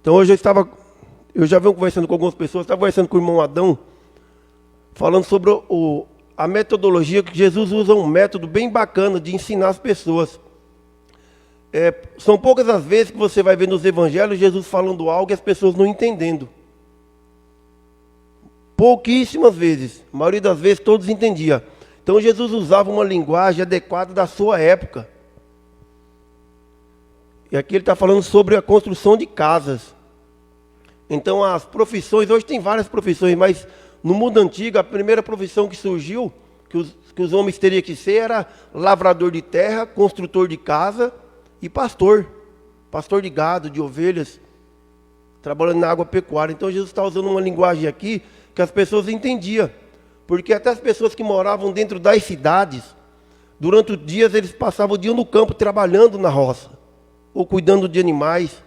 Então hoje eu já venho conversando com algumas pessoas, estava conversando com o irmão Adão, falando sobre a metodologia, que Jesus usa um método bem bacana de ensinar as pessoas. São poucas as vezes que você vai ver nos evangelhos Jesus falando algo e as pessoas não entendendo. Pouquíssimas vezes, a maioria das vezes todos entendiam. Então Jesus usava uma linguagem adequada da sua época. E aqui ele está falando sobre a construção de casas. Então as profissões, hoje tem várias profissões, mas no mundo antigo a primeira profissão que surgiu, que os homens teriam que ser, era lavrador de terra, construtor de casa e pastor. Pastor de gado, de ovelhas, trabalhando na agropecuária. Então Jesus está usando uma linguagem aqui que as pessoas entendiam. Porque até as pessoas que moravam dentro das cidades, durante os dias eles passavam o dia no campo trabalhando na roça, ou cuidando de animais,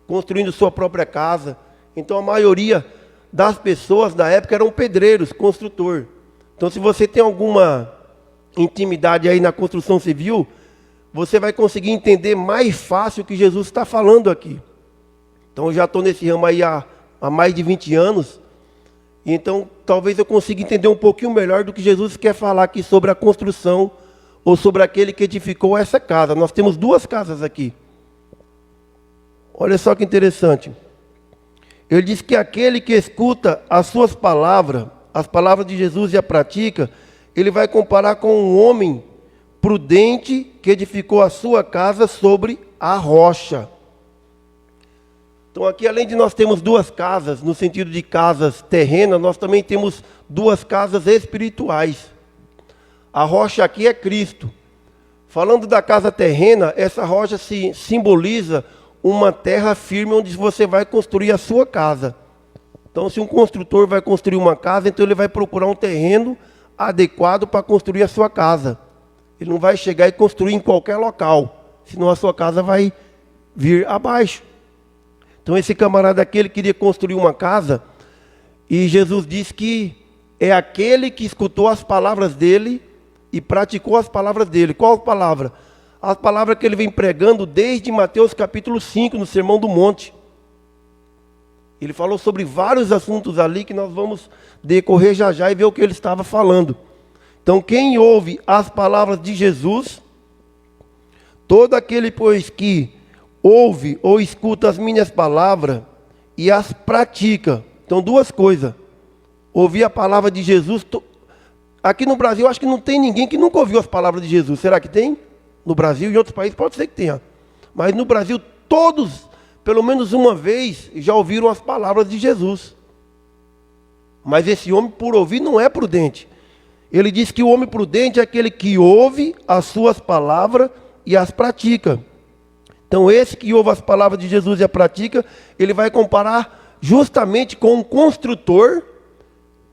construindo sua própria casa. Então a maioria das pessoas da época eram pedreiros, construtor. Então se você tem alguma intimidade aí na construção civil, você vai conseguir entender mais fácil o que Jesus está falando aqui. Então eu já estou nesse ramo aí há mais de 20 anos, e então talvez eu consiga entender um pouquinho melhor do que Jesus quer falar aqui sobre a construção, ou sobre aquele que edificou essa casa. Nós temos duas casas aqui. Olha só que interessante. Ele diz que aquele que escuta as suas palavras, as palavras de Jesus e a pratica, ele vai comparar com um homem prudente que edificou a sua casa sobre a rocha. Então aqui, além de nós termos duas casas, no sentido de casas terrenas, nós também temos duas casas espirituais. A rocha aqui é Cristo. Falando da casa terrena, essa rocha simboliza uma terra firme onde você vai construir a sua casa. Então, se um construtor vai construir uma casa, então ele vai procurar um terreno adequado para construir a sua casa. Ele não vai chegar e construir em qualquer local, senão a sua casa vai vir abaixo. Então, esse camarada aqui, ele queria construir uma casa, e Jesus disse que é aquele que escutou as palavras dele e praticou as palavras dele. Qual palavra? As palavras que ele vem pregando desde Mateus capítulo 5, no Sermão do Monte. Ele falou sobre vários assuntos ali que nós vamos decorrer já e ver o que ele estava falando. Então, quem ouve as palavras de Jesus, todo aquele, pois, que ouve ou escuta as minhas palavras e as pratica. Então, duas coisas. Ouvir a palavra de Jesus. Aqui no Brasil, acho que não tem ninguém que nunca ouviu as palavras de Jesus. Será que tem? No Brasil e em outros países pode ser que tenha. Mas no Brasil, todos, pelo menos uma vez, já ouviram as palavras de Jesus. Mas esse homem, por ouvir, não é prudente. Ele diz que o homem prudente é aquele que ouve as suas palavras e as pratica. Então esse que ouve as palavras de Jesus e a pratica, ele vai comparar justamente com um construtor.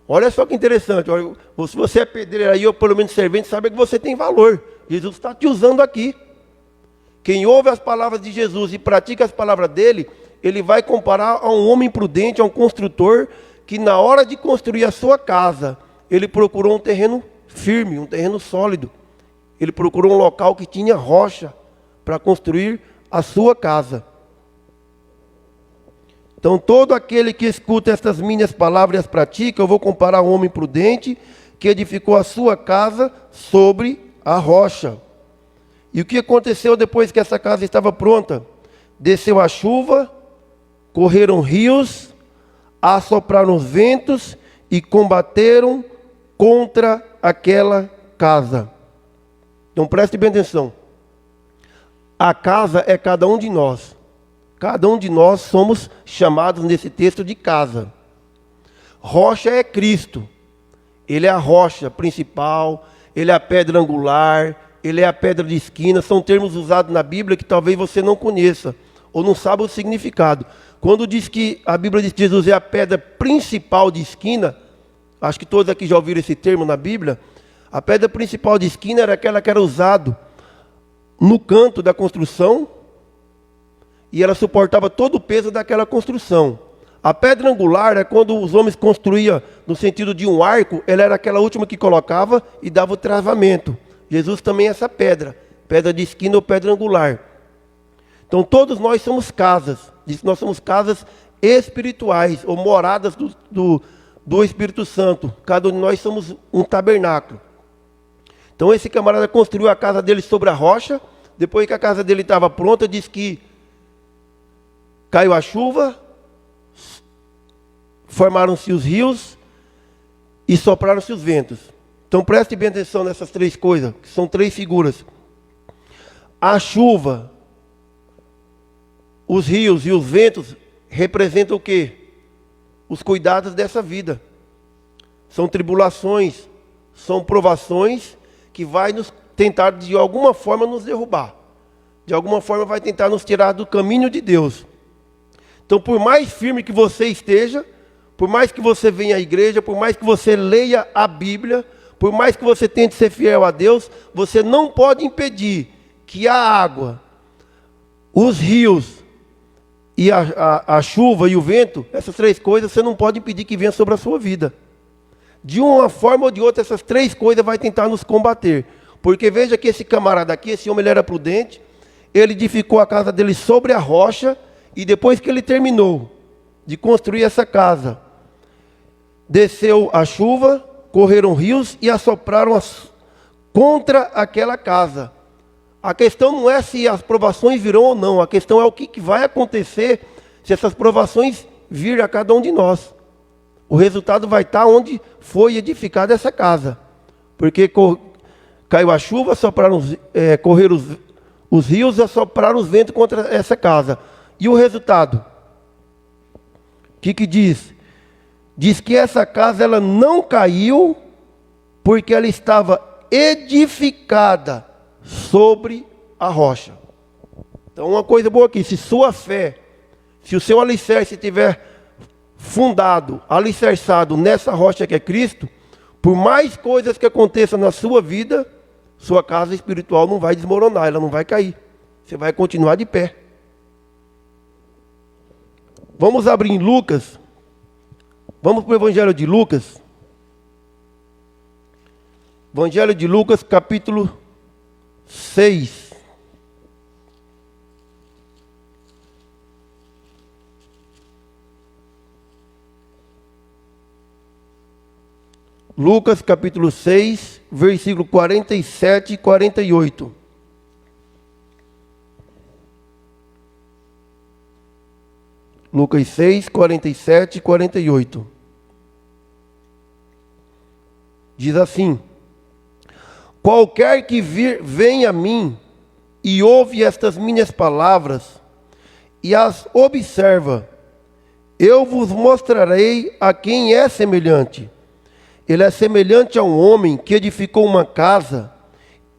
Olha só que interessante. Olha, se você é pedreiro aí, ou pelo menos servente, sabe que você tem valor. Jesus está te usando aqui. Quem ouve as palavras de Jesus e pratica as palavras dele, ele vai comparar a um homem prudente, a um construtor, que na hora de construir a sua casa, ele procurou um terreno firme, um terreno sólido. Ele procurou um local que tinha rocha para construir a sua casa. Então, todo aquele que escuta estas minhas palavras e as pratica, eu vou comparar a um homem prudente que edificou a sua casa sobre a rocha. E o que aconteceu depois que essa casa estava pronta? Desceu a chuva, correram rios, assopraram os ventos e combateram contra aquela casa. Então preste bem atenção. A casa é cada um de nós. Cada um de nós somos chamados nesse texto de casa. Rocha é Cristo. Ele é a rocha principal, ele é a pedra angular, ele é a pedra de esquina. São termos usados na Bíblia que talvez você não conheça ou não saiba o significado. Quando diz que a Bíblia diz que Jesus é a pedra principal de esquina, acho que todos aqui já ouviram esse termo na Bíblia. A pedra principal de esquina era aquela que era usada no canto da construção e ela suportava todo o peso daquela construção. A pedra angular é quando os homens construíam no sentido de um arco, ela era aquela última que colocava e dava o travamento. Jesus também é essa pedra, pedra de esquina ou pedra angular. Então todos nós somos casas. Diz que nós somos casas espirituais, ou moradas do Espírito Santo. Cada um de nós somos um tabernáculo. Então esse camarada construiu a casa dele sobre a rocha. Depois que a casa dele estava pronta, diz que caiu a chuva, formaram-se os rios e sopraram-se os ventos. Então preste bem atenção nessas três coisas, que são três figuras. A chuva, os rios e os ventos representam o quê? Os cuidados dessa vida. São tribulações, são provações que vai nos tentar de alguma forma nos derrubar. De alguma forma vai tentar nos tirar do caminho de Deus. Então por mais firme que você esteja, por mais que você venha à igreja, por mais que você leia a Bíblia, por mais que você tente ser fiel a Deus, você não pode impedir que a água, os rios e a chuva e o vento, essas três coisas, você não pode impedir que venha sobre a sua vida. De uma forma ou de outra, essas três coisas vai tentar nos combater. Porque veja que esse camarada aqui, esse homem, ele era prudente, ele edificou a casa dele sobre a rocha, e depois que ele terminou de construir essa casa, desceu a chuva, correram rios e assopraram contra aquela casa. A questão não é se as provações virão ou não, a questão é o que vai acontecer se essas provações virem a cada um de nós. O resultado vai estar onde foi edificada essa casa. Porque caiu a chuva, correram os rios e assopraram os ventos contra essa casa. E o resultado? O que diz? Diz que essa casa ela não caiu porque ela estava edificada sobre a rocha. Então uma coisa boa aqui, se sua fé, se o seu alicerce estiver fundado, alicerçado nessa rocha que é Cristo, por mais coisas que aconteçam na sua vida, sua casa espiritual não vai desmoronar, ela não vai cair. Você vai continuar de pé. Vamos abrir em Lucas. Vamos para o Evangelho de Lucas. Evangelho de Lucas, capítulo 6. Lucas, capítulo 6, versículo 47 e 48. Lucas 6, 47 e 48. Diz assim: qualquer que venha a mim e ouve estas minhas palavras e as observa, eu vos mostrarei a quem é semelhante. Ele é semelhante a um homem que edificou uma casa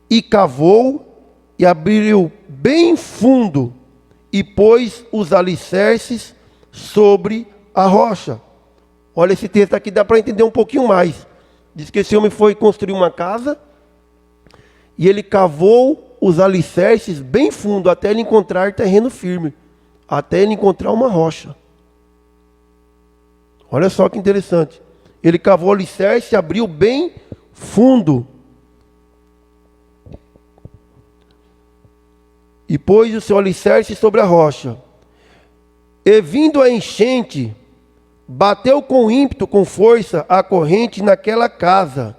e cavou e abriu bem fundo e pôs os alicerces sobre a rocha. Olha, esse texto aqui dá para entender um pouquinho mais. Diz que esse homem foi construir uma casa e ele cavou os alicerces bem fundo até ele encontrar terreno firme, até ele encontrar uma rocha. Olha só que interessante. Ele cavou o alicerce e abriu bem fundo. E pôs o seu alicerce sobre a rocha. E vindo a enchente, bateu com ímpeto, com força, a corrente naquela casa.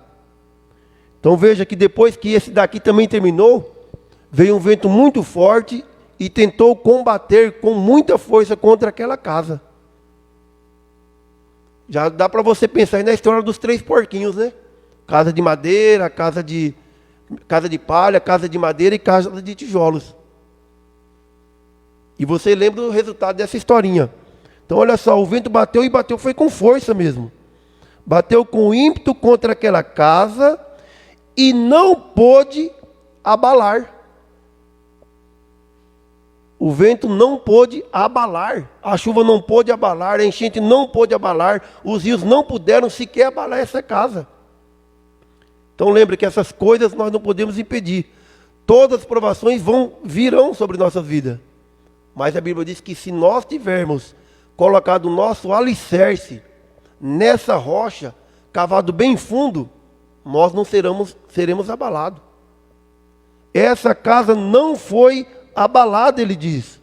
Então veja que depois que esse daqui também terminou, veio um vento muito forte e tentou combater com muita força contra aquela casa. Já dá para você pensar aí na história dos 3 porquinhos, né? Casa de madeira, casa de palha, casa de madeira e casa de tijolos. E você lembra do resultado dessa historinha. Então olha só, o vento bateu e bateu, foi com força mesmo. Bateu com ímpeto contra aquela casa e não pôde abalar. O vento não pôde abalar, a chuva não pôde abalar, a enchente não pôde abalar, os rios não puderam sequer abalar essa casa. Então lembre que essas coisas nós não podemos impedir. Todas as provações virão sobre nossas vidas. Mas a Bíblia diz que se nós tivermos colocado o nosso alicerce nessa rocha, cavado bem fundo, nós não seremos abalados. Essa casa não foi abalada, ele diz.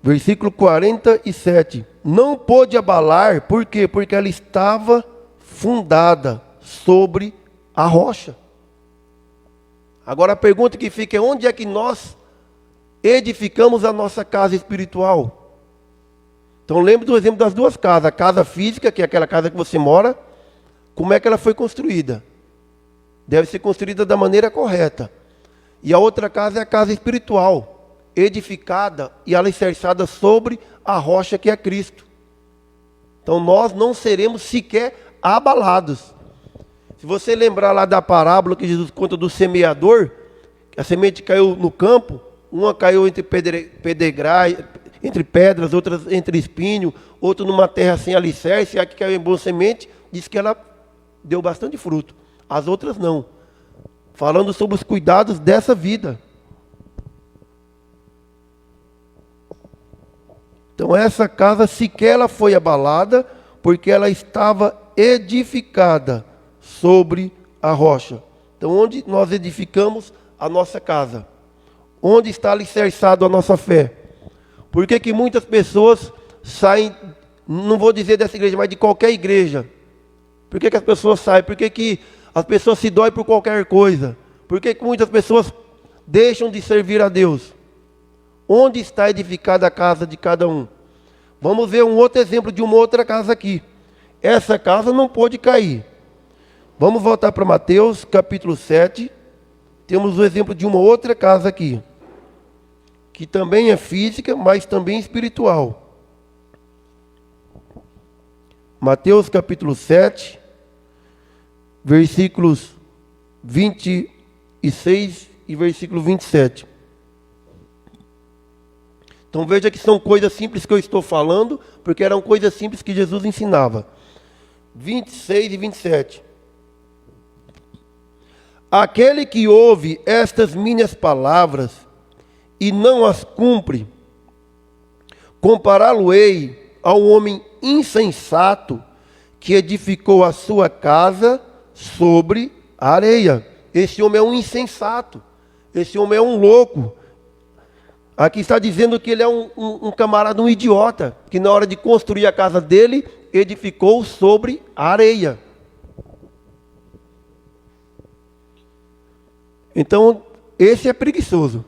Versículo 47. Não pôde abalar, por quê? Porque ela estava fundada sobre a rocha. Agora a pergunta que fica é: onde é que nós edificamos a nossa casa espiritual? Então lembre do exemplo das duas casas. A casa física, que é aquela casa que você mora, como é que ela foi construída? Deve ser construída da maneira correta. E a outra casa é a casa espiritual, edificada e alicerçada sobre a rocha que é Cristo. Então nós não seremos sequer abalados. Se você lembrar lá da parábola que Jesus conta do semeador, que a semente caiu no campo, uma caiu entre entre pedras, outras entre espinho, outra numa terra sem alicerce, e a que caiu em boa semente, diz que ela deu bastante fruto. As outras não. Falando sobre os cuidados dessa vida. Então essa casa sequer ela foi abalada, porque ela estava edificada sobre a rocha. Então onde nós edificamos a nossa casa? Onde está alicerçado a nossa fé? Por que que muitas pessoas saem, não vou dizer dessa igreja, mas de qualquer igreja? Por que que as pessoas saem? Por que que as pessoas se doem por qualquer coisa? Por que que muitas pessoas deixam de servir a Deus? Onde está edificada a casa de cada um? Vamos ver um outro exemplo de uma outra casa aqui. Essa casa não pôde cair. Vamos voltar para Mateus capítulo 7. Temos o exemplo de uma outra casa aqui, que também é física, mas também espiritual. Mateus capítulo 7, versículos 26 e versículo 27. Então veja que são coisas simples que eu estou falando, porque eram coisas simples que Jesus ensinava. 26 e 27. Aquele que ouve estas minhas palavras e não as cumpre, compará-lo-ei ao homem insensato que edificou a sua casa sobre a areia. Esse homem é um insensato, esse homem é um louco. Aqui está dizendo que ele é um camarada, um idiota, que na hora de construir a casa dele, edificou sobre a areia. Então, esse é preguiçoso.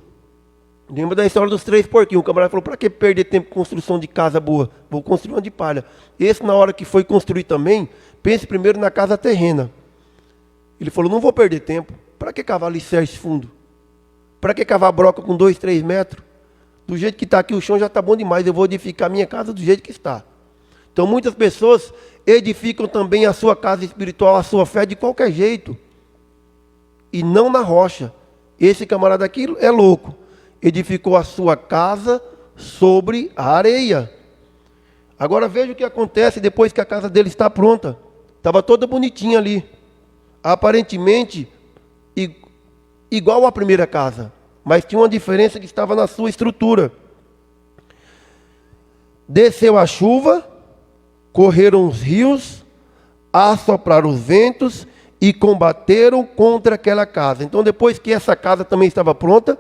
Lembra da história dos 3 porquinhos? O camarada falou: para que perder tempo com construção de casa boa? Vou construir uma de palha. Esse, na hora que foi construir também, pense primeiro na casa terrena. Ele falou: não vou perder tempo. Para que cavar alicerce fundo? Para que cavar broca com 2, 3 metros? Do jeito que está aqui o chão já está bom demais. Eu vou edificar a minha casa do jeito que está. Então muitas pessoas edificam também a sua casa espiritual, a sua fé de qualquer jeito. E não na rocha. Esse camarada aqui é louco. Edificou a sua casa sobre a areia. Agora veja o que acontece depois que a casa dele está pronta. Estava toda bonitinha ali. Aparentemente igual à primeira casa. Mas tinha uma diferença que estava na sua estrutura. Desceu a chuva, correram os rios, assopraram os ventos e combateram contra aquela casa. Então depois que essa casa também estava pronta,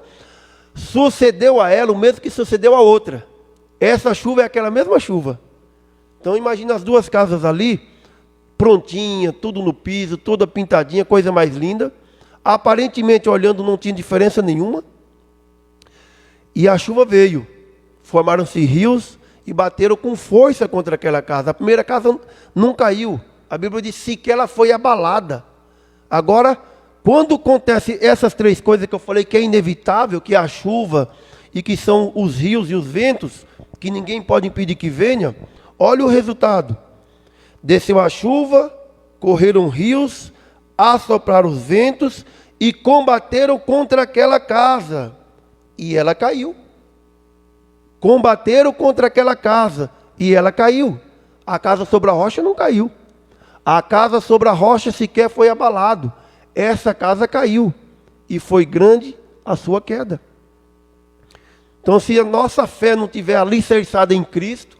sucedeu a ela o mesmo que sucedeu a outra. Essa chuva é aquela mesma chuva. Então imagina as duas casas ali, prontinha, tudo no piso, toda pintadinha, coisa mais linda. Aparentemente, olhando, não tinha diferença nenhuma. E a chuva veio. Formaram-se rios e bateram com força contra aquela casa. A primeira casa não caiu. A Bíblia diz que ela foi abalada. Agora, quando acontece essas 3 coisas que eu falei que é inevitável, que é a chuva e que são os rios e os ventos, que ninguém pode impedir que venha, olha o resultado. Desceu a chuva, correram rios, assopraram os ventos e combateram contra aquela casa. E ela caiu. Combateram contra aquela casa. E ela caiu. A casa sobre a rocha não caiu. A casa sobre a rocha sequer foi abalado. Essa casa caiu. E foi grande a sua queda. Então, se a nossa fé não estiver alicerçada em Cristo,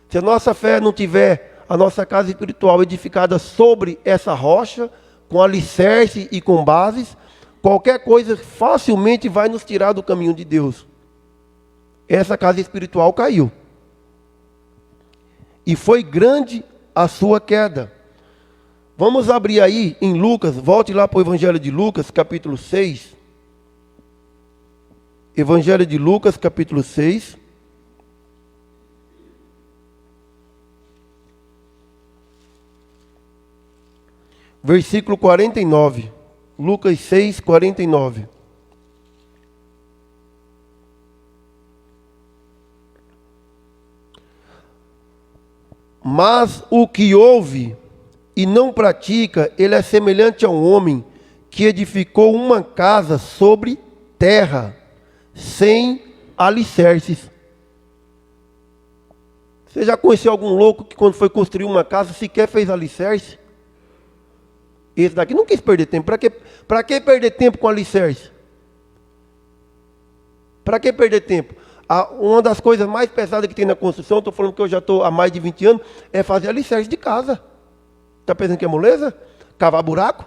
se a nossa fé não tiver a nossa casa espiritual edificada sobre essa rocha, com alicerce e com bases, qualquer coisa facilmente vai nos tirar do caminho de Deus. essa casa espiritual caiu. E foi grande a sua queda. Vamos abrir aí em Lucas, volte lá para o Evangelho de Lucas, capítulo 6. Evangelho de Lucas, capítulo 6. Versículo 49. Lucas 6, 49. Mas o que ouve e não pratica, ele é semelhante a um homem que edificou uma casa sobre terra, sem alicerces. Você já conheceu algum louco que quando foi construir uma casa sequer fez alicerce? Esse daqui não quis perder tempo. Para que perder tempo com alicerce? Para que perder tempo? Uma das coisas mais pesadas que tem na construção, estou falando que eu já estou há mais de 20 anos, é fazer alicerce de casa. Está pensando que é moleza? Cavar buraco?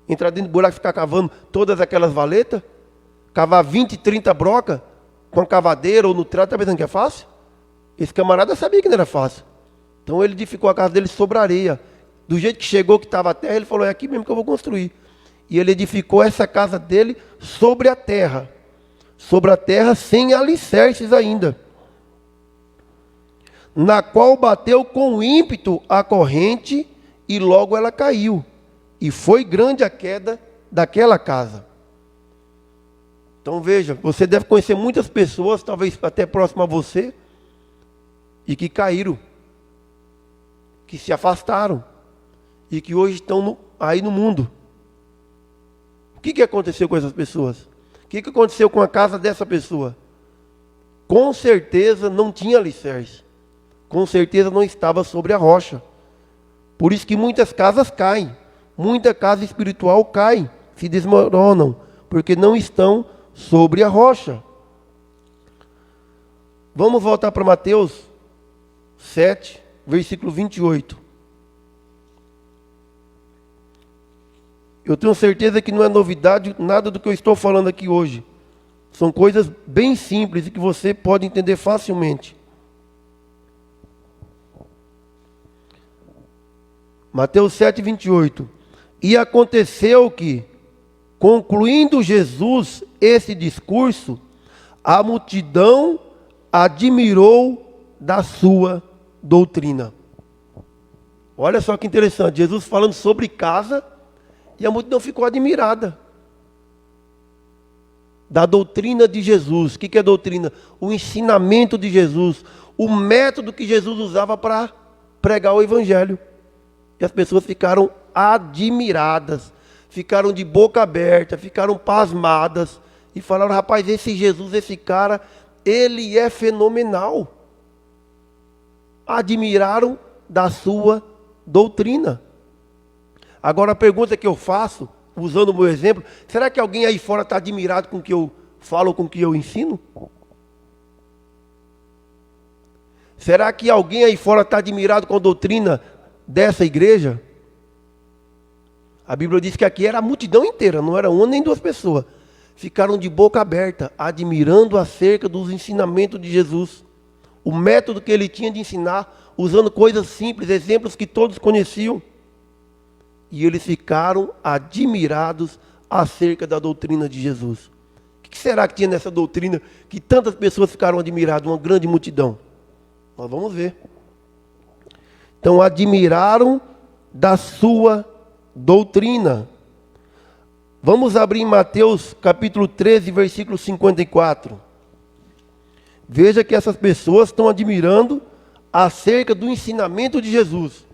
Entrar dentro do buraco e ficar cavando todas aquelas valetas? Cavar 20, 30 brocas com a cavadeira ou no trato, está pensando que é fácil? Esse camarada sabia que não era fácil. Então ele edificou a casa dele sobre areia. Do jeito que chegou, que estava a terra, ele falou, é aqui mesmo que eu vou construir. E ele edificou essa casa dele sobre a terra. Sobre a terra sem alicerces ainda. Na qual bateu com ímpeto a corrente e logo ela caiu. E foi grande a queda daquela casa. Então veja, você deve conhecer muitas pessoas, talvez até próximo a você, e que caíram, que se afastaram, e que hoje estão aí no mundo. O que aconteceu com essas pessoas? O que aconteceu com a casa dessa pessoa? Com certeza não tinha alicerce. Com certeza não estava sobre a rocha. Por isso que muitas casas caem. Muita casa espiritual cai, se desmoronam, porque não estão sobre a rocha. Vamos voltar para Mateus 7, versículo 28. Eu tenho certeza que não é novidade nada do que eu estou falando aqui hoje. São coisas bem simples e que você pode entender facilmente. Mateus 7, 28. E aconteceu que, concluindo Jesus esse discurso, a multidão admirou da sua doutrina. Olha só que interessante, Jesus falando sobre casa, e a multidão ficou admirada da doutrina de Jesus. O que é doutrina? O ensinamento de Jesus, o método que Jesus usava para pregar o evangelho. E as pessoas ficaram admiradas, ficaram de boca aberta, ficaram pasmadas e falaram, rapaz, esse Jesus, esse cara, ele é fenomenal. Admiraram da sua doutrina. Agora a pergunta que eu faço, usando o meu exemplo, será que alguém aí fora está admirado com o que eu falo, com o que eu ensino? Será que alguém aí fora está admirado com a doutrina dessa igreja? A Bíblia diz que aqui era a multidão inteira, não era uma nem duas pessoas. Ficaram de boca aberta, admirando acerca dos ensinamentos de Jesus. O método que ele tinha de ensinar, usando coisas simples, exemplos que todos conheciam. E eles ficaram admirados acerca da doutrina de Jesus. O que será que tinha nessa doutrina que tantas pessoas ficaram admiradas, uma grande multidão? Nós vamos ver. Então, admiraram da sua doutrina. Vamos abrir em Mateus capítulo 13, versículo 54. Veja que essas pessoas estão admirando acerca do ensinamento de Jesus.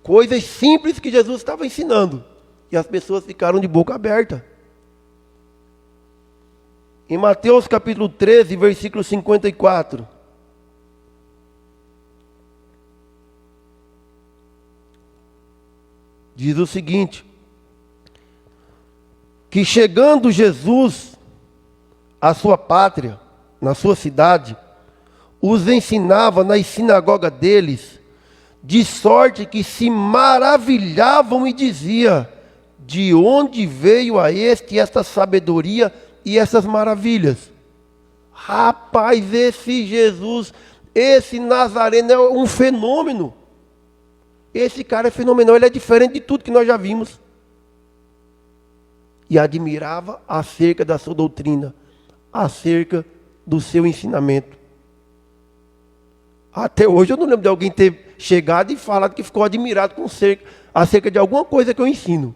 Coisas simples que Jesus estava ensinando. E as pessoas ficaram de boca aberta. Em Mateus capítulo 13, versículo 54. Diz o seguinte: que chegando Jesus à sua pátria, na sua cidade, os ensinava nas sinagogas deles, de sorte que se maravilhavam e dizia, de onde veio a esta sabedoria e essas maravilhas? Rapaz, esse Jesus, esse Nazareno é um fenômeno. Esse cara é fenomenal, ele é diferente de tudo que nós já vimos. E admirava acerca da sua doutrina, acerca do seu ensinamento. Até hoje eu não lembro de alguém ter chegado e falado que ficou admirado acerca de alguma coisa que eu ensino.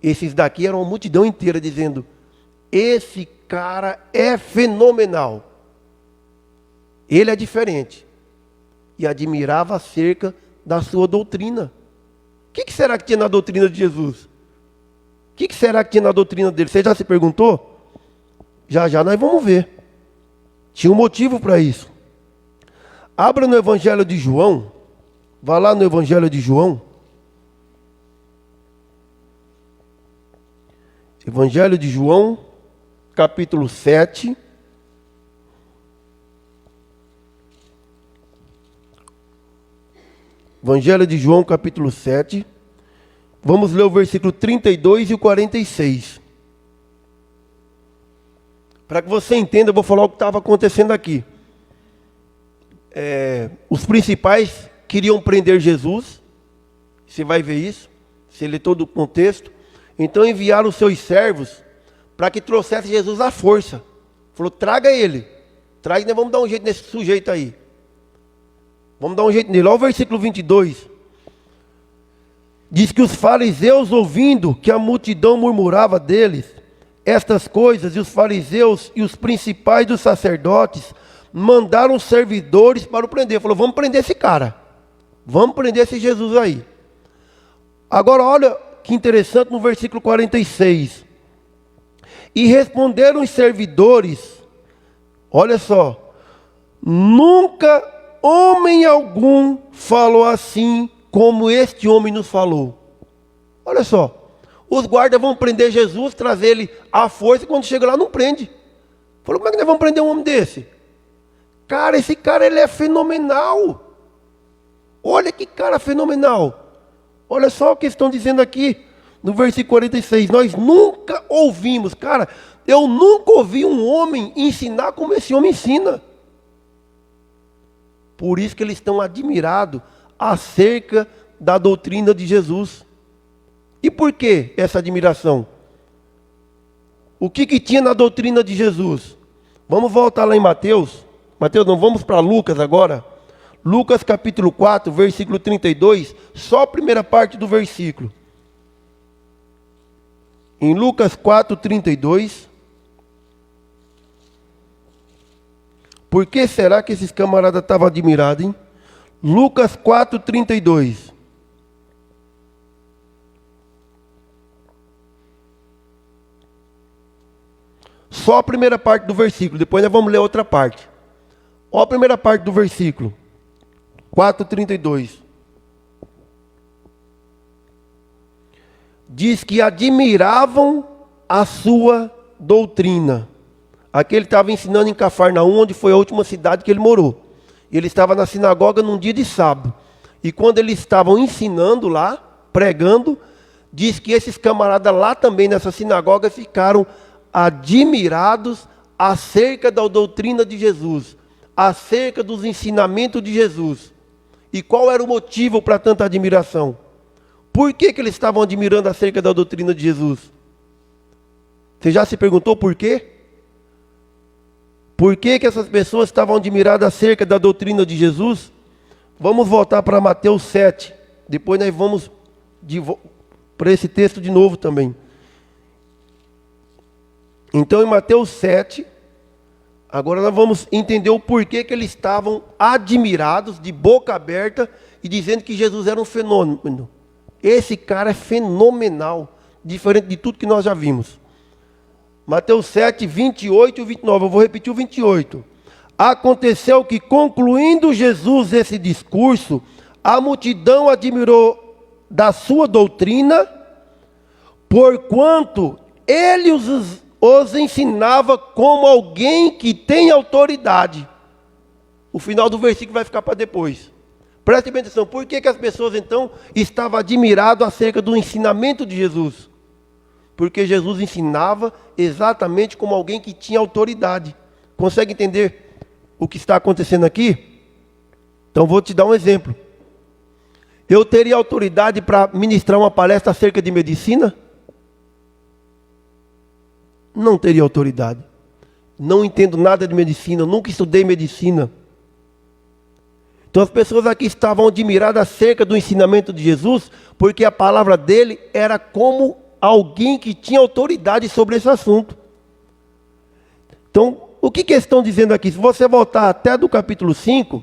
Esses daqui eram uma multidão inteira dizendo: esse cara é fenomenal. Ele é diferente. E admirava acerca da sua doutrina. O que será que tinha na doutrina de Jesus? O que será que tinha na doutrina dele? Você já se perguntou? Já já nós vamos ver. Tinha um motivo para isso. Abra no Evangelho de João. Vá lá no Evangelho de João. Evangelho de João, capítulo 7. Evangelho de João, capítulo 7. Vamos ler o versículo 32 e o 46. Para que você entenda, eu vou falar o que estava acontecendo aqui. Os principais queriam prender Jesus. Você vai ver isso. Você lê todo o contexto. Então enviaram os seus servos para que trouxesse Jesus à força. Falou: traga ele. Traga, nós vamos dar um jeito nesse sujeito aí. Vamos dar um jeito nele. Olha o versículo 22. Diz que os fariseus, ouvindo que a multidão murmurava deles estas coisas, e os fariseus e os principais dos sacerdotes mandaram servidores para o prender. Falou: vamos prender esse cara. Vamos prender esse Jesus aí. Agora olha que interessante no versículo 46. E responderam os servidores, olha só: nunca homem algum falou assim como este homem nos falou. Olha só, os guardas vão prender Jesus, trazer ele à força, e quando chega lá não prende. Falou: como é que nós vamos prender um homem desse? Cara, esse cara ele é fenomenal. Olha que cara fenomenal. Olha só o que estão dizendo aqui no versículo 46. Nós nunca ouvimos, cara, eu nunca ouvi um homem ensinar como esse homem ensina. Por isso que eles estão admirados acerca da doutrina de Jesus. E por que essa admiração? O que tinha na doutrina de Jesus? Vamos voltar lá em Mateus. Mateus, não, vamos para Lucas agora. Lucas capítulo 4, versículo 32, só a primeira parte do versículo. Em Lucas 4, 32. Por que será que esses camaradas estavam admirados, hein? Lucas 4, 32. Só a primeira parte do versículo, depois nós vamos ler outra parte. Olha a primeira parte do versículo. 4:32. Diz que admiravam a sua doutrina. Aqui ele estava ensinando em Cafarnaum, onde foi a última cidade que ele morou. Ele estava na sinagoga num dia de sábado. E quando eles estavam ensinando lá, pregando, diz que esses camaradas lá também nessa sinagoga ficaram admirados acerca da doutrina de Jesus, acerca dos ensinamentos de Jesus. E qual era o motivo para tanta admiração? Por que eles estavam admirando acerca da doutrina de Jesus? Você já se perguntou por quê? Por que essas pessoas estavam admiradas acerca da doutrina de Jesus? Vamos voltar para Mateus 7. Depois nós vamos para esse texto de novo também. Então em Mateus 7... agora nós vamos entender o porquê que eles estavam admirados, de boca aberta, e dizendo que Jesus era um fenômeno. Esse cara é fenomenal, diferente de tudo que nós já vimos. Mateus 7, 28 e 29, eu vou repetir o 28. Aconteceu que, concluindo Jesus esse discurso, a multidão admirou da sua doutrina, porquanto ele os ensinava como alguém que tem autoridade. O final do versículo vai ficar para depois. Preste bem atenção, por que as pessoas então estavam admiradas acerca do ensinamento de Jesus? Porque Jesus ensinava exatamente como alguém que tinha autoridade. Consegue entender o que está acontecendo aqui? Então vou te dar um exemplo. Eu teria autoridade para ministrar uma palestra acerca de medicina? Não teria autoridade. Não entendo nada de medicina, nunca estudei medicina. Então as pessoas aqui estavam admiradas acerca do ensinamento de Jesus, porque a palavra dele era como alguém que tinha autoridade sobre esse assunto. Então, o que eles estão dizendo aqui? Se você voltar até do capítulo 5,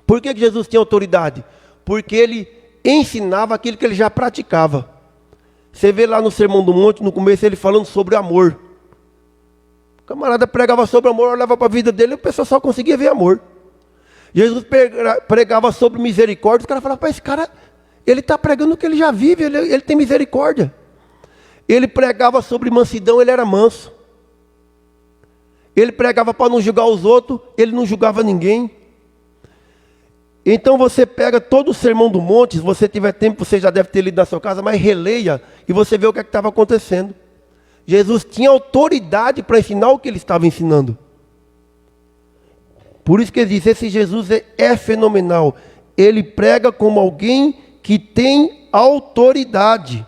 por que Jesus tinha autoridade? Porque ele ensinava aquilo que ele já praticava. Você vê lá no Sermão do Monte, no começo, ele falando sobre amor. O camarada pregava sobre amor, olhava para a vida dele e o pessoal só conseguia ver amor. Jesus pregava sobre misericórdia, os caras falavam, esse cara, ele está pregando o que ele já vive, ele tem misericórdia. Ele pregava sobre mansidão, ele era manso. Ele pregava para não julgar os outros, ele não julgava ninguém. Então você pega todo o Sermão do Monte, se você tiver tempo, você já deve ter lido na sua casa, mas releia e você vê o que estava acontecendo. Jesus tinha autoridade para ensinar o que ele estava ensinando. Por isso que ele diz, esse Jesus é fenomenal. Ele prega como alguém que tem autoridade.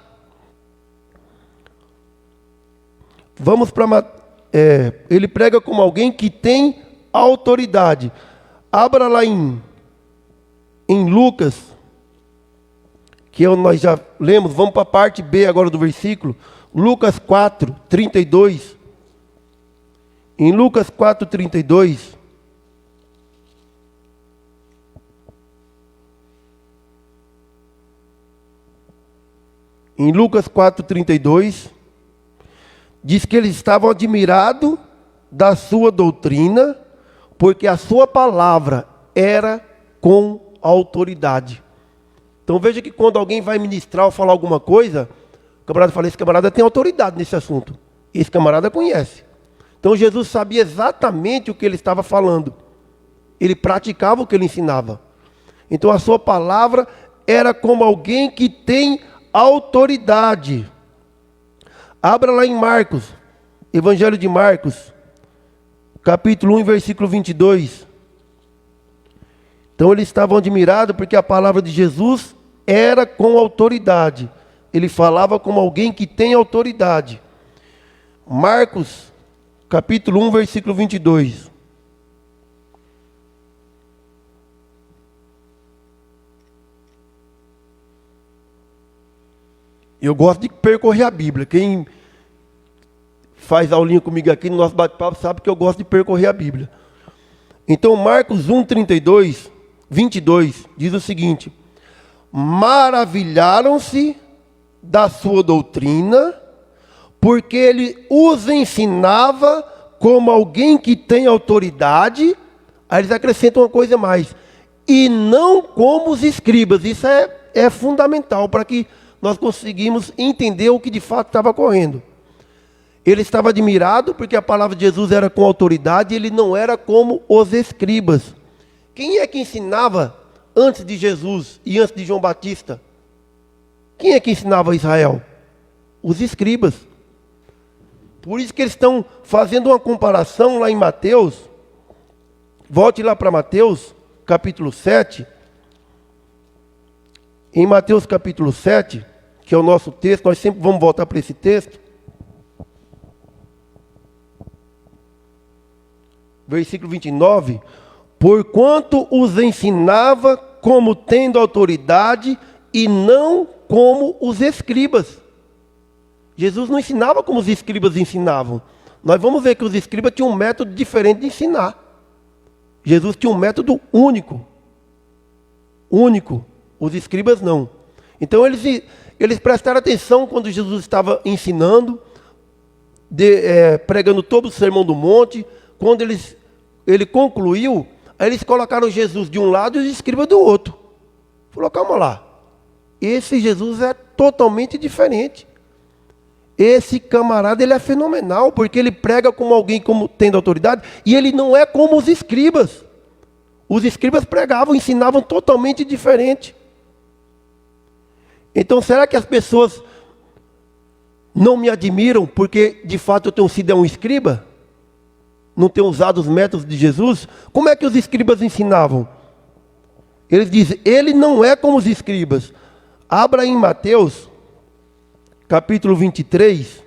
Vamos para... ele prega como alguém que tem autoridade. Abra lá em Lucas, que nós já lemos, vamos para a parte B agora do versículo. Lucas 4, 32. Em Lucas 4, 32. Em Lucas 4, 32, diz que eles estavam admirados da sua doutrina, porque a sua palavra era com autoridade. Então veja que quando alguém vai ministrar ou falar alguma coisa, o camarada fala, esse camarada tem autoridade nesse assunto. Esse camarada conhece. Então Jesus sabia exatamente o que ele estava falando. Ele praticava o que ele ensinava. Então a sua palavra era como alguém que tem autoridade. Abra lá em Marcos, Evangelho de Marcos, capítulo 1, versículo 22. Então eles estavam admirados porque a palavra de Jesus era com autoridade. Ele falava como alguém que tem autoridade. Marcos, capítulo 1, versículo 22. Eu gosto de percorrer a Bíblia. Quem faz aulinha comigo aqui no nosso bate-papo sabe que eu gosto de percorrer a Bíblia. Então, Marcos 1, 32, 22, diz o seguinte: maravilharam-se da sua doutrina, porque ele os ensinava como alguém que tem autoridade. Aí eles acrescentam uma coisa a mais: e não como os escribas. Isso é fundamental para que nós conseguimos entender o que de fato estava ocorrendo. Ele estava admirado porque a palavra de Jesus era com autoridade e ele não era como os escribas. Quem é que ensinava antes de Jesus e antes de João Batista? Quem é que ensinava a Israel? Os escribas. Por isso que eles estão fazendo uma comparação lá em Mateus. Volte lá para Mateus, capítulo 7. Em Mateus capítulo 7, que é o nosso texto, nós sempre vamos voltar para esse texto. Versículo 29. Porquanto os ensinava como tendo autoridade e não como os escribas. Jesus não ensinava como os escribas ensinavam. Nós vamos ver que os escribas tinham um método diferente de ensinar. Jesus tinha um método único. Único. Os escribas não. Então eles prestaram atenção quando Jesus estava ensinando, pregando todo o Sermão do Monte. Quando ele concluiu, aí eles colocaram Jesus de um lado e os escribas do outro. Falou, calma lá. Esse Jesus é totalmente diferente. Esse camarada, ele é fenomenal, porque ele prega como alguém como tendo autoridade, e ele não é como os escribas. Os escribas pregavam, ensinavam totalmente diferente. Então, será que as pessoas não me admiram porque, de fato, eu tenho sido um escriba? não ter usado os métodos de Jesus, como é que os escribas ensinavam? Eles dizem, ele não é como os escribas. Abra em Mateus, capítulo 23.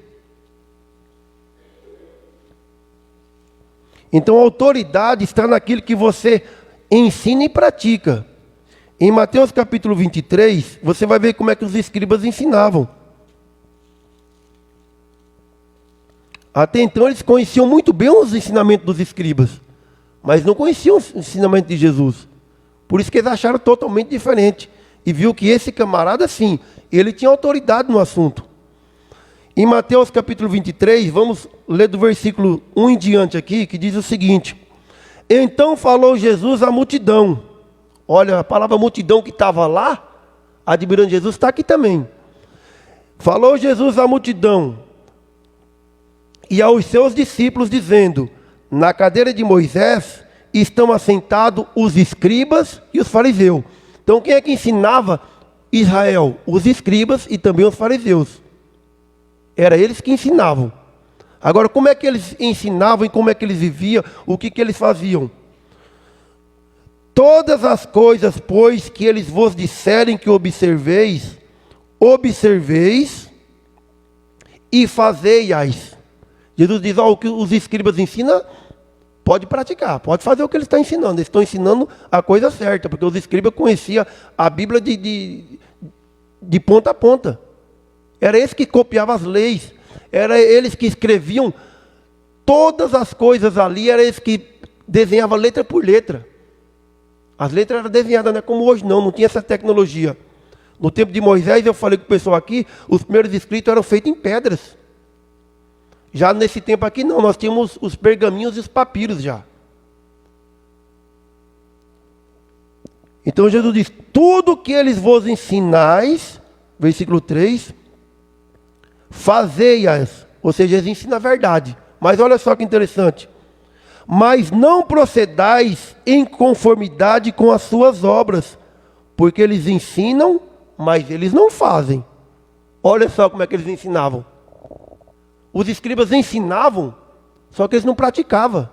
Então a autoridade está naquilo que você ensina e pratica. Em Mateus capítulo 23, você vai ver como é que os escribas ensinavam. Até então eles conheciam muito bem os ensinamentos dos escribas, mas não conheciam o ensinamento de Jesus. Por isso que eles acharam totalmente diferente. E viu que esse camarada, sim, ele tinha autoridade no assunto. Em Mateus capítulo 23, vamos ler do versículo 1 em diante aqui, que diz o seguinte. Então falou Jesus à multidão. Olha, a palavra multidão que estava lá, admirando Jesus, está aqui também. Falou Jesus à multidão e aos seus discípulos, dizendo, na cadeira de Moisés estão assentados os escribas e os fariseus. Então quem é que ensinava Israel? Os escribas e também os fariseus. Era eles que ensinavam. Agora, como é que eles ensinavam e como é que eles viviam? O que eles faziam? Todas as coisas, pois, que eles vos disserem que observeis, observeis e fazei-as. Jesus diz, o que os escribas ensinam, pode praticar, pode fazer o que eles estão ensinando. Eles estão ensinando a coisa certa, porque os escribas conheciam a Bíblia de ponta a ponta. Era eles que copiavam as leis, era eles que escreviam todas as coisas ali, era eles que desenhavam letra por letra. As letras eram desenhadas, não é como hoje não tinha essa tecnologia. No tempo de Moisés, eu falei com o pessoal aqui, os primeiros escritos eram feitos em pedras. Já nesse tempo aqui não, nós tínhamos os pergaminhos e os papiros já. Então Jesus diz, tudo que eles vos ensinais, versículo 3, fazei-as, ou seja, eles ensinam a verdade. Mas olha só que interessante. Mas não procedais em conformidade com as suas obras, porque eles ensinam, mas eles não fazem. Olha só como é que eles ensinavam. Os escribas ensinavam, só que eles não praticavam.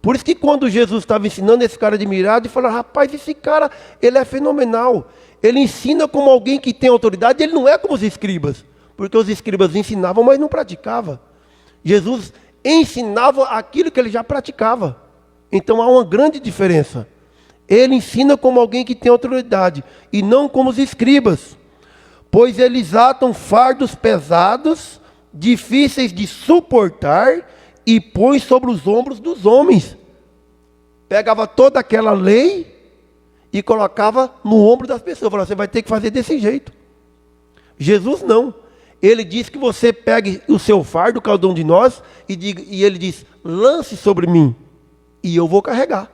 Por isso que quando Jesus estava ensinando, esse cara admirado, e falou, rapaz, esse cara, ele é fenomenal. Ele ensina como alguém que tem autoridade, ele não é como os escribas. Porque os escribas ensinavam, mas não praticavam. Jesus ensinava aquilo que ele já praticava. Então há uma grande diferença. Ele ensina como alguém que tem autoridade, e não como os escribas. Pois eles atam fardos pesados, difíceis de suportar, e põem sobre os ombros dos homens. Pegava toda aquela lei e colocava no ombro das pessoas. Falava, você vai ter que fazer desse jeito. Jesus não. Ele diz que você pegue o seu fardo, cada um de nós, e ele diz, lance sobre mim, e eu vou carregar.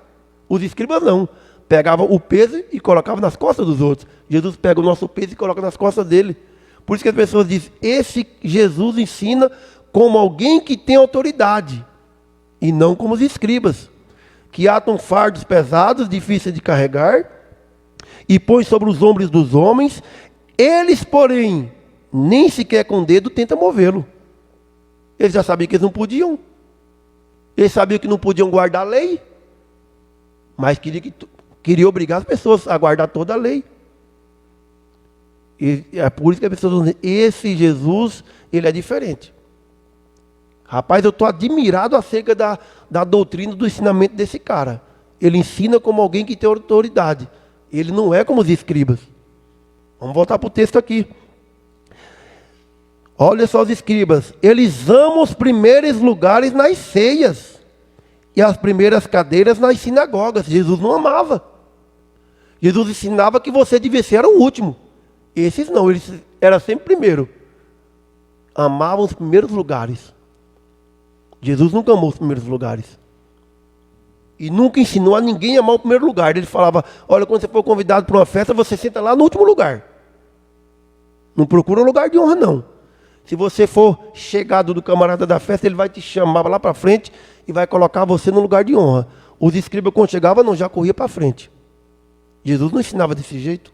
Os escribas não. Pegavam o peso e colocavam nas costas dos outros. Jesus pega o nosso peso e coloca nas costas dele. Por isso que as pessoas dizem, esse Jesus ensina como alguém que tem autoridade, e não como os escribas, que atam fardos pesados, difíceis de carregar, e põem sobre os ombros dos homens. Eles, porém, nem sequer com o dedo tentam movê-lo. Eles já sabiam que eles não podiam. Eles sabiam que não podiam guardar a lei, mas queria obrigar as pessoas a guardar toda a lei. E é por isso que as pessoas vão dizer, esse Jesus, ele é diferente. Rapaz, eu estou admirado acerca da doutrina, do ensinamento desse cara. Ele ensina como alguém que tem autoridade. Ele não é como os escribas. Vamos voltar para o texto aqui. Olha só os escribas. Eles amam os primeiros lugares nas ceias e as primeiras cadeiras nas sinagogas. Jesus não amava. Jesus ensinava que você devia ser o último. Esses não, eles eram sempre primeiro. Amavam os primeiros lugares. Jesus nunca amou os primeiros lugares. E nunca ensinou a ninguém a amar o primeiro lugar. Ele falava, olha, quando você for convidado para uma festa, você senta lá no último lugar. Não procura um lugar de honra, não. Se você for chegado do camarada da festa, ele vai te chamar lá para frente e vai colocar você no lugar de honra. Os escribas, quando chegavam, não, já corria para frente. Jesus não ensinava desse jeito.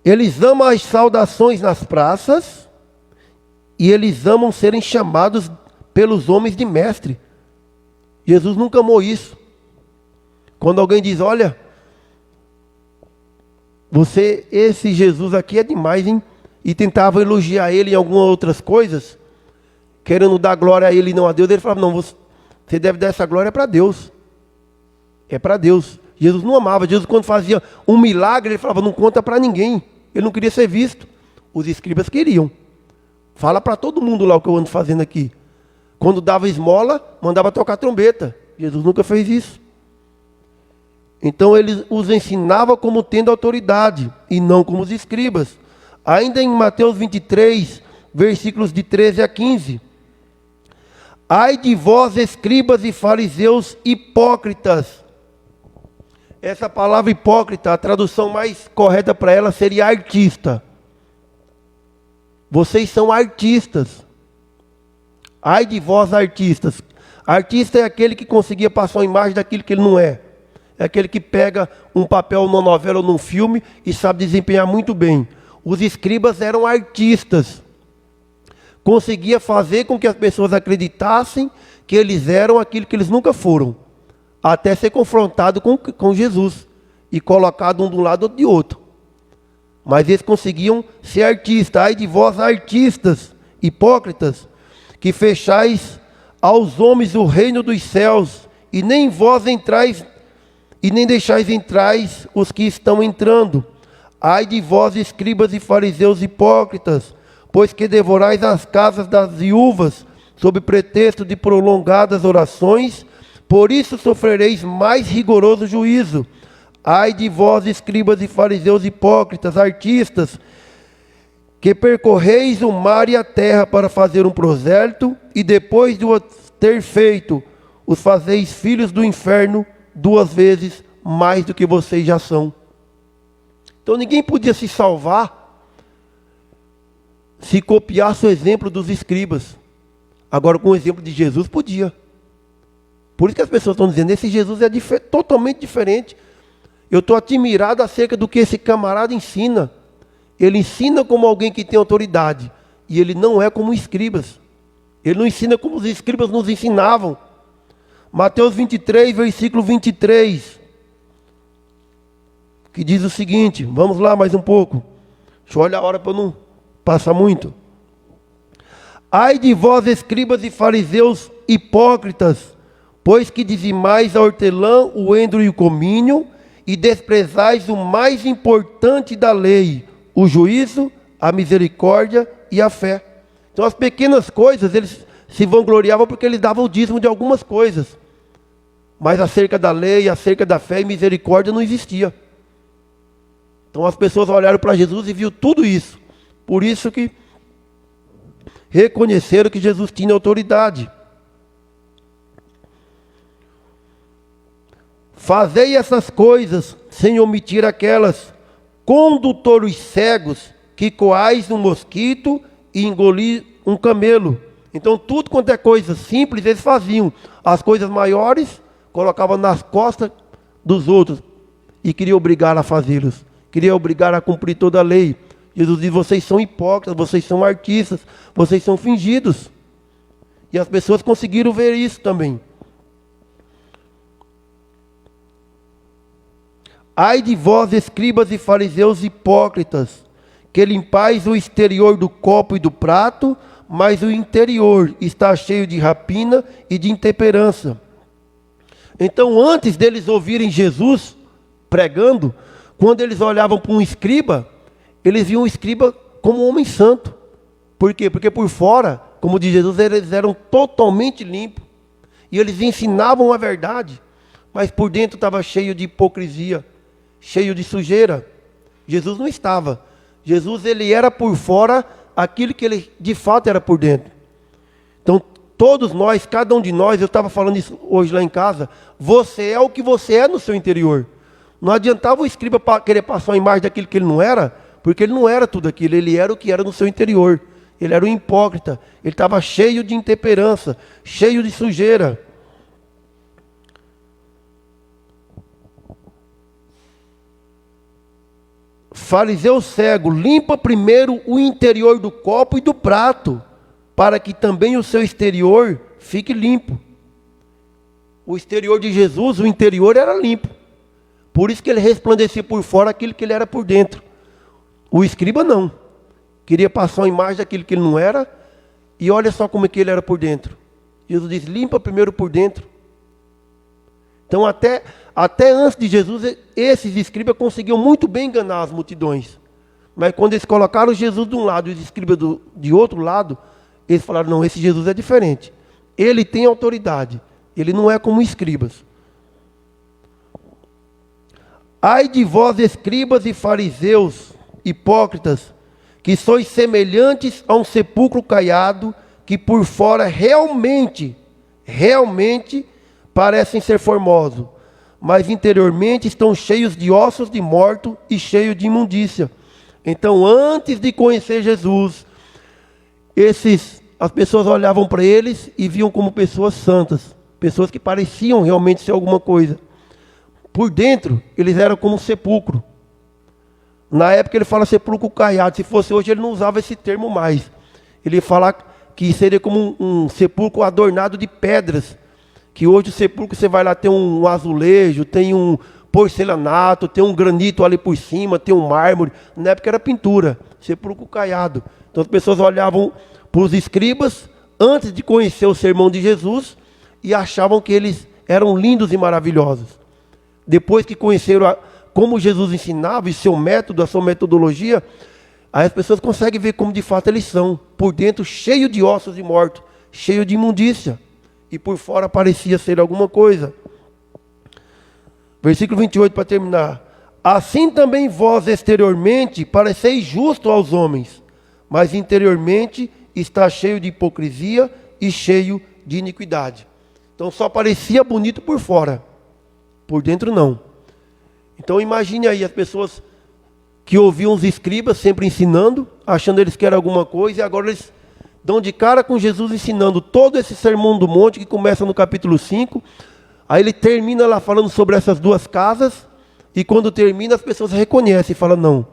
Eles amam as saudações nas praças e eles amam serem chamados pelos homens de mestre. Jesus nunca amou isso. Quando alguém diz, olha, esse Jesus aqui é demais, hein? E tentava elogiar ele em algumas outras coisas, querendo dar glória a ele e não a Deus, ele falava, não, você deve dar essa glória para Deus. É para Deus. Jesus não amava. Jesus, quando fazia um milagre, ele falava, não conta para ninguém. Ele não queria ser visto. Os escribas queriam. Fala para todo mundo lá o que eu ando fazendo aqui. Quando dava esmola, mandava tocar trombeta. Jesus nunca fez isso. Então ele os ensinava como tendo autoridade, e não como os escribas. Ainda em Mateus 23, versículos de 13 a 15. Ai de vós, escribas e fariseus hipócritas. Essa palavra hipócrita, a tradução mais correta para ela seria artista. Vocês são artistas. Ai de vós, artistas. Artista é aquele que conseguia passar uma imagem daquilo que ele não é. É aquele que pega um papel numa novela ou num filme e sabe desempenhar muito bem. Os escribas eram artistas. Conseguia fazer com que as pessoas acreditassem que eles eram aquilo que eles nunca foram. Até ser confrontado com Jesus. E colocado um de um lado ou de outro. Mas eles conseguiam ser artistas. Ai de vós, artistas, hipócritas, que fechais aos homens o reino dos céus, e nem vós entrais, e nem deixais entrar os que estão entrando. Ai de vós, escribas e fariseus hipócritas, pois que devorais as casas das viúvas, sob pretexto de prolongadas orações, por isso sofrereis mais rigoroso juízo. Ai de vós, escribas e fariseus hipócritas, artistas, que percorreis o mar e a terra para fazer um prosélito, e depois de o ter feito, os fazeis filhos do inferno 2 vezes mais do que vocês já são. Então ninguém podia se salvar se copiasse o exemplo dos escribas. Agora com o exemplo de Jesus podia. Por isso que as pessoas estão dizendo, esse Jesus é totalmente diferente. Eu estou admirado acerca do que esse camarada ensina. Ele ensina como alguém que tem autoridade. E ele não é como escribas. Ele não ensina como os escribas nos ensinavam. Mateus 23, versículo 23. Que diz o seguinte. Vamos lá mais um pouco. Deixa eu olhar a hora para eu não passar muito. Ai de vós, escribas e fariseus hipócritas, pois que dizimais a hortelã, o endro e o comínio, e desprezais o mais importante da lei, o juízo, a misericórdia e a fé. Então as pequenas coisas, eles se vangloriavam porque eles davam o dízimo de algumas coisas. Mas acerca da lei, acerca da fé e misericórdia não existia. Então as pessoas olharam para Jesus e viu tudo isso. Por isso que reconheceram que Jesus tinha autoridade. Fazei essas coisas sem omitir aquelas, condutores cegos, que coais um mosquito e engolir um camelo. Então tudo quanto é coisa simples eles faziam. As coisas maiores colocavam nas costas dos outros e queriam obrigar a fazê-los. Queriam obrigar a cumprir toda a lei. Jesus diz, vocês são hipócritas, vocês são artistas, vocês são fingidos. E as pessoas conseguiram ver isso também. Ai de vós, escribas e fariseus hipócritas, que limpais o exterior do copo e do prato, mas o interior está cheio de rapina e de intemperança. Então, antes deles ouvirem Jesus pregando, quando eles olhavam para um escriba, eles viam o escriba como um homem santo. Por quê? Porque por fora, como diz Jesus, eles eram totalmente limpos. E eles ensinavam a verdade, mas por dentro estava cheio de hipocrisia, cheio de sujeira. Jesus não estava. Jesus, ele era por fora aquilo que ele de fato era por dentro. Então, todos nós, cada um de nós, eu estava falando isso hoje lá em casa, você é o que você é no seu interior. Não adiantava o escriba querer passar uma imagem daquilo que ele não era, porque ele não era tudo aquilo, ele era o que era no seu interior. Ele era um hipócrita, ele estava cheio de intemperança, cheio de sujeira. Fariseu cego, limpa primeiro o interior do copo e do prato, para que também o seu exterior fique limpo. O exterior de Jesus, o interior era limpo. Por isso que ele resplandecia por fora aquilo que ele era por dentro. O escriba não. Queria passar uma imagem daquilo que ele não era, e olha só como é que ele era por dentro. Jesus diz, limpa primeiro por dentro. Então até antes de Jesus, esses escribas conseguiam muito bem enganar as multidões. Mas quando eles colocaram Jesus de um lado e os escribas de outro lado, eles falaram, não, esse Jesus é diferente. Ele tem autoridade. Ele não é como escribas. Ai de vós, escribas e fariseus, hipócritas, que sois semelhantes a um sepulcro caiado, que por fora realmente parecem ser formosos, mas interiormente estão cheios de ossos de morto e cheios de imundícia. Então, antes de conhecer Jesus, as pessoas olhavam para eles e viam como pessoas santas, pessoas que pareciam realmente ser alguma coisa. Por dentro, eles eram como um sepulcro. Na época ele fala sepulcro caiado. Se fosse hoje, ele não usava esse termo mais. Ele fala que seria como um sepulcro adornado de pedras. Que hoje o sepulcro, você vai lá, tem um azulejo, tem um porcelanato, tem um granito ali por cima, tem um mármore. Na época era pintura, sepulcro caiado. Então as pessoas olhavam para os escribas antes de conhecer o sermão de Jesus e achavam que eles eram lindos e maravilhosos. Depois que conheceram como Jesus ensinava e seu método, a sua metodologia, aí as pessoas conseguem ver como de fato eles são. Por dentro cheio de ossos e mortos, cheio de imundícia. E por fora parecia ser alguma coisa. Versículo 28 para terminar. Assim também vós exteriormente pareceis justo aos homens, mas interiormente está cheio de hipocrisia e cheio de iniquidade. Então só parecia bonito por fora, por dentro não. Então imagine aí as pessoas que ouviam os escribas sempre ensinando, achando eles que era alguma coisa, e agora eles dão de cara com Jesus ensinando todo esse sermão do monte que começa no capítulo 5. Aí ele termina lá falando sobre essas duas casas, e quando termina as pessoas reconhecem e falam, não,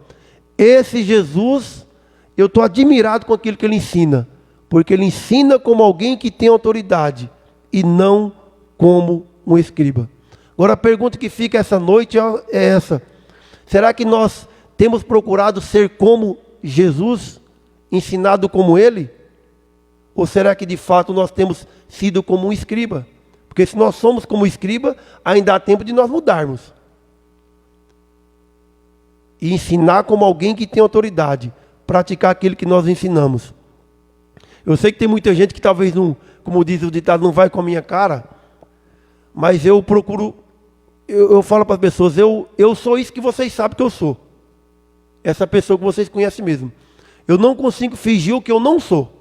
esse Jesus, eu estou admirado com aquilo que ele ensina, porque ele ensina como alguém que tem autoridade, e não como um escriba. Agora a pergunta que fica essa noite é essa: será que nós temos procurado ser como Jesus, ensinado como ele? Ou será que de fato nós temos sido como um escriba? Porque se nós somos como escriba, ainda há tempo de nós mudarmos. E ensinar como alguém que tem autoridade, praticar aquilo que nós ensinamos. Eu sei que tem muita gente que talvez não, como diz o ditado, não vai com a minha cara, mas eu procuro, eu falo para as pessoas, eu sou isso que vocês sabem que eu sou. Essa pessoa que vocês conhecem mesmo. Eu não consigo fingir o que eu não sou.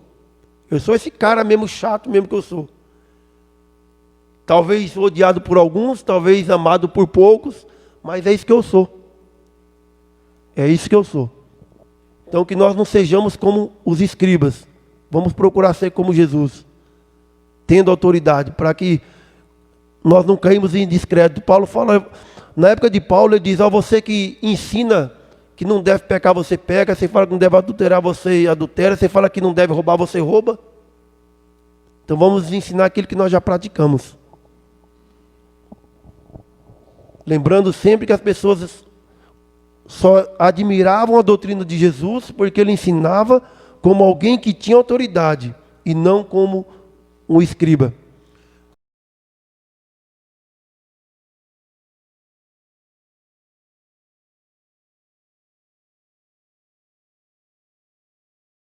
Eu sou esse cara mesmo chato mesmo que eu sou. Talvez odiado por alguns, talvez amado por poucos, mas é isso que eu sou. É isso que eu sou. Então que nós não sejamos como os escribas. Vamos procurar ser como Jesus, tendo autoridade, para que nós não caímos em descrédito. Paulo fala, na época de Paulo, ele diz, você que ensina que não deve pecar, você peca. Você fala que não deve adulterar, você adultera. Você fala que não deve roubar, você rouba. Então vamos ensinar aquilo que nós já praticamos. Lembrando sempre que as pessoas só admiravam a doutrina de Jesus porque ele ensinava como alguém que tinha autoridade e não como um escriba.